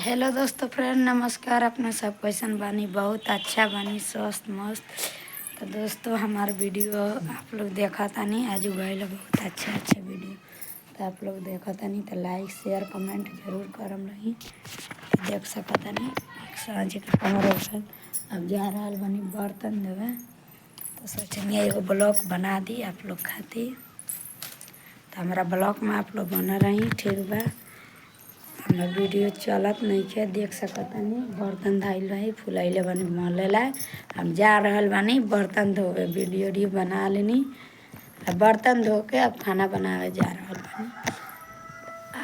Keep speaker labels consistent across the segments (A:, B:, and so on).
A: Hello दोस्तों, friend नमस्कार। अपना सब क्वेश्चन बानी बहुत अच्छा बानी, स्वस्थ मस्त। तो दोस्तों हमारा वीडियो आप लोग देखा तानी, आज गए बहुत अच्छा वीडियो। तो आप लोग देखा तानी तो लाइक शेयर कमेंट जरूर करम रही। तो देख सकतानी एक सांझ के कमर उठल। अब जा रहा बानी बर्तन देवे, तो सोचनी एगो ब्लॉग बना दी आप लोग खातिर। तो हमारा ब्लॉग में आप लोग बना रही, ठीक बा। हमारा वीडियो चलत नहीं है, देख सकतानी बर्तन धाइल रही फुलैले बानी मलेला। हम जा रहल बानी बर्तन धोवे, वीडियो बना लेनी। अब बर्तन धो के अब खाना बनावे जा रहल बानी।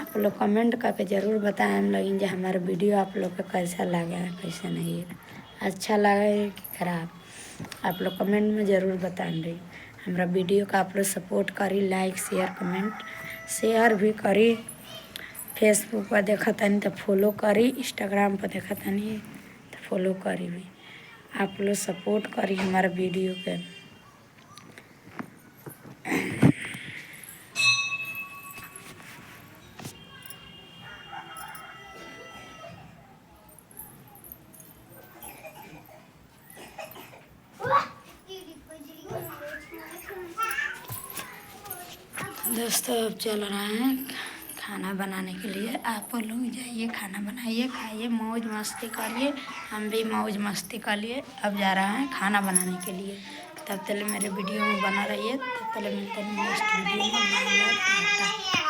A: आप लोग कमेंट करके ज़रूर बताएं हम लोग जो हमारा वीडियो आप लोग को कैसा लगा है, कैसा नहीं है, अच्छा लगा है कि ख़राब। आप लोग कमेंट में ज़रूर बताएं रही। हमारा वीडियो का आप लोग सपोर्ट करी, लाइक शेयर कमेंट शेयर भी करी। फेसबुक पर देखा तानी तो फॉलो करी, इंस्टाग्राम पर देखा तानी तो फॉलो करी भी। आप लोग सपोर्ट करी हमारा वीडियो के। दोस्तों अब चल रहा है खाना बनाने के लिए। आप लोग जाइए खाना बनाइए, खाइए, मौज मस्ती करिए। हम भी मौज मस्ती कर लिए। अब जा रहा है खाना बनाने के लिए। तब तक मेरे वीडियो में बना रहिए। तब तक मिलते हैं नेक्स्ट वीडियो में। टाटा।